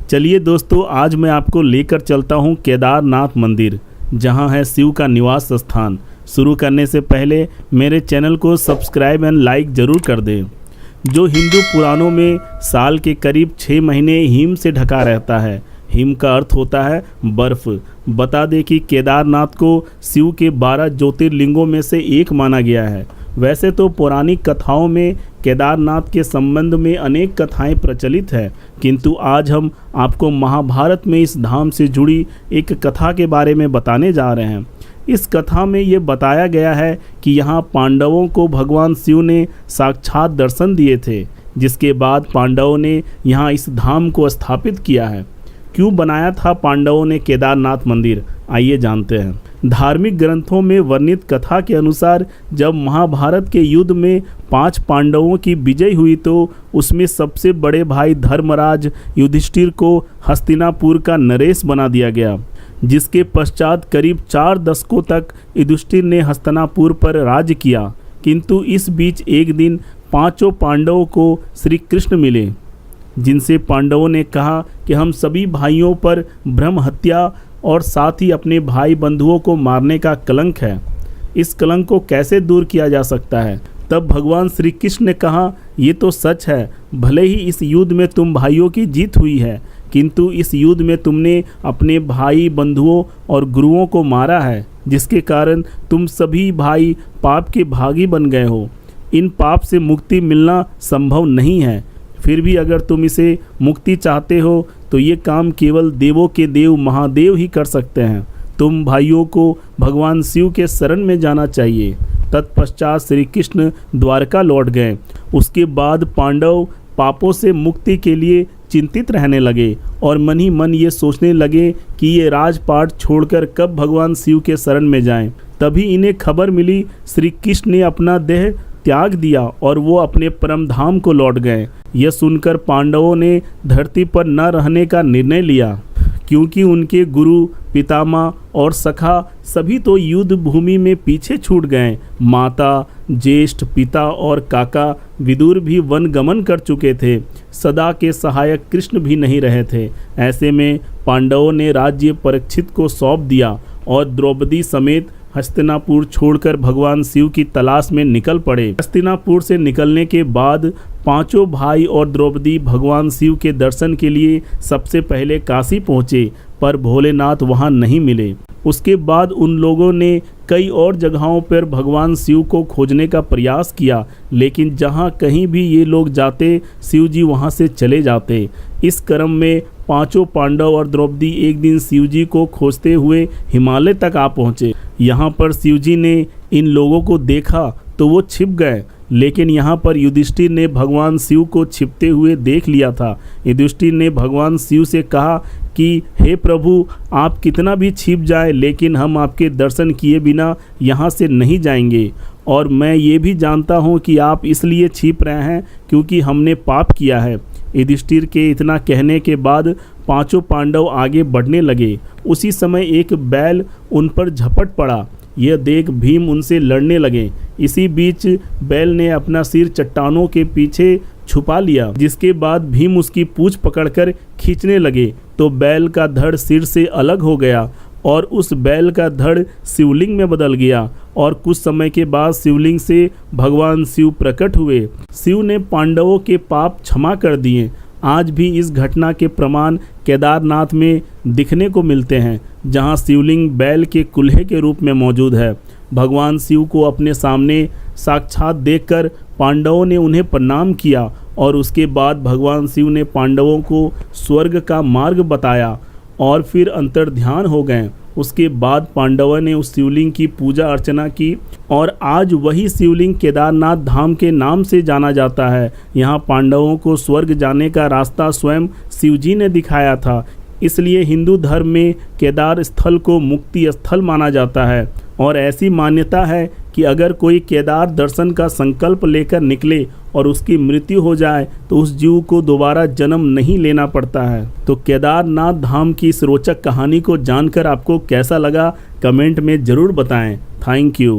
चलिए दोस्तों, आज मैं आपको लेकर चलता हूँ केदारनाथ मंदिर, जहाँ है शिव का निवास स्थान। शुरू करने से पहले मेरे चैनल को सब्सक्राइब एंड लाइक ज़रूर कर दें। जो हिंदू पुराणों में साल के करीब 6 महीने हिम से ढका रहता है। हिम का अर्थ होता है बर्फ़। बता दें कि केदारनाथ को शिव के 12 ज्योतिर्लिंगों में से एक माना गया है। वैसे तो पौराणिक कथाओं में केदारनाथ के संबंध में अनेक कथाएं प्रचलित है, किंतु आज हम आपको महाभारत में इस धाम से जुड़ी एक कथा के बारे में बताने जा रहे हैं। इस कथा में ये बताया गया है कि यहाँ पांडवों को भगवान शिव ने साक्षात दर्शन दिए थे, जिसके बाद पांडवों ने यहाँ इस धाम को स्थापित किया है। क्यों बनाया था पांडवों ने केदारनाथ मंदिर, आइए जानते हैं। धार्मिक ग्रंथों में वर्णित कथा के अनुसार जब महाभारत के युद्ध में 5 पांडवों की विजय हुई तो उसमें सबसे बड़े भाई धर्मराज युधिष्ठिर को हस्तिनापुर का नरेश बना दिया गया, जिसके पश्चात करीब 4 दशकों तक युधिष्ठिर ने हस्तिनापुर पर राज किया। किंतु इस बीच एक दिन 5 पांडवों को श्री कृष्ण मिले, जिनसे पांडवों ने कहा कि हम सभी भाइयों पर ब्रह्म हत्या और साथ ही अपने भाई बंधुओं को मारने का कलंक है। इस कलंक को कैसे दूर किया जा सकता है? तब भगवान श्री कृष्ण ने कहा, ये तो सच है, भले ही इस युद्ध में तुम भाइयों की जीत हुई है, किंतु इस युद्ध में तुमने अपने भाई बंधुओं और गुरुओं को मारा है, जिसके कारण तुम सभी भाई पाप के भागी बन गए हो। इन पाप से मुक्ति मिलना संभव नहीं है। फिर भी अगर तुम इसे मुक्ति चाहते हो तो ये काम केवल देवों के देव महादेव ही कर सकते हैं। तुम भाइयों को भगवान शिव के शरण में जाना चाहिए। तत्पश्चात श्री कृष्ण द्वारका लौट गए। उसके बाद पांडव पापों से मुक्ति के लिए चिंतित रहने लगे और मन ही मन ये सोचने लगे कि ये राजपाट छोड़कर कब भगवान शिव के शरण में जाएं। तभी इन्हें खबर मिली श्री कृष्ण ने अपना देह त्याग दिया और वो अपने परम धाम को लौट गए। यह सुनकर पांडवों ने धरती पर न रहने का निर्णय लिया, क्योंकि उनके गुरु, पितामह और सखा सभी तो युद्ध भूमि में पीछे छूट गए। माता, ज्येष्ठ पिता और काका विदुर भी वन गमन कर चुके थे। सदा के सहायक कृष्ण भी नहीं रहे थे। ऐसे में पांडवों ने राज्य परीक्षित को सौंप दिया और द्रौपदी समेत हस्तिनापुर छोड़कर भगवान शिव की तलाश में निकल पड़े। हस्तिनापुर से निकलने के बाद 5 भाई और द्रौपदी भगवान शिव के दर्शन के लिए सबसे पहले काशी पहुँचे, पर भोलेनाथ वहाँ नहीं मिले। उसके बाद उन लोगों ने कई और जगहों पर भगवान शिव को खोजने का प्रयास किया, लेकिन जहाँ कहीं भी ये लोग जाते शिव जी वहाँ से चले जाते। इस क्रम में 5 पांडव और द्रौपदी एक दिन शिव जी को खोजते हुए हिमालय तक आ पहुँचे। यहाँ पर शिव जी ने इन लोगों को देखा तो वो छिप गए, लेकिन यहाँ पर युधिष्ठिर ने भगवान शिव को छिपते हुए देख लिया था। युधिष्ठिर ने भगवान शिव से कहा कि हे प्रभु, आप कितना भी छिप जाए, लेकिन हम आपके दर्शन किए बिना यहाँ से नहीं जाएंगे। और मैं ये भी जानता हूँ कि आप इसलिए छिप रहे हैं क्योंकि हमने पाप किया है। युधिष्ठिर के इतना कहने के बाद 5 पांडव आगे बढ़ने लगे। उसी समय एक बैल उन पर झपट पड़ा। यह देख भीम उनसे लड़ने लगे। इसी बीच बैल ने अपना सिर चट्टानों के पीछे छुपा लिया, जिसके बाद भीम उसकी पूंछ पकड़कर खींचने लगे तो बैल का धड़ सिर से अलग हो गया और उस बैल का धड़ शिवलिंग में बदल गया। और कुछ समय के बाद शिवलिंग से भगवान शिव प्रकट हुए। शिव ने पांडवों के पाप क्षमा कर दिए। आज भी इस घटना के प्रमाण केदारनाथ में दिखने को मिलते हैं, जहां शिवलिंग बैल के कुल्हे के रूप में मौजूद है। भगवान शिव को अपने सामने साक्षात देखकर पांडवों ने उन्हें प्रणाम किया और उसके बाद भगवान शिव ने पांडवों को स्वर्ग का मार्ग बताया और फिर अंतर्ध्यान हो गए। उसके बाद पांडवों ने उस शिवलिंग की पूजा अर्चना की और आज वही शिवलिंग केदारनाथ धाम के नाम से जाना जाता है। यहाँ पांडवों को स्वर्ग जाने का रास्ता स्वयं शिवजी ने दिखाया था। इसलिए हिंदू धर्म में केदार स्थल को मुक्ति स्थल माना जाता है और ऐसी मान्यता है कि अगर कोई केदार दर्शन का संकल्प लेकर निकले और उसकी मृत्यु हो जाए तो उस जीव को दोबारा जन्म नहीं लेना पड़ता है। तो केदारनाथ धाम की इस रोचक कहानी को जानकर आपको कैसा लगा, कमेंट में ज़रूर बताएं। Thank you.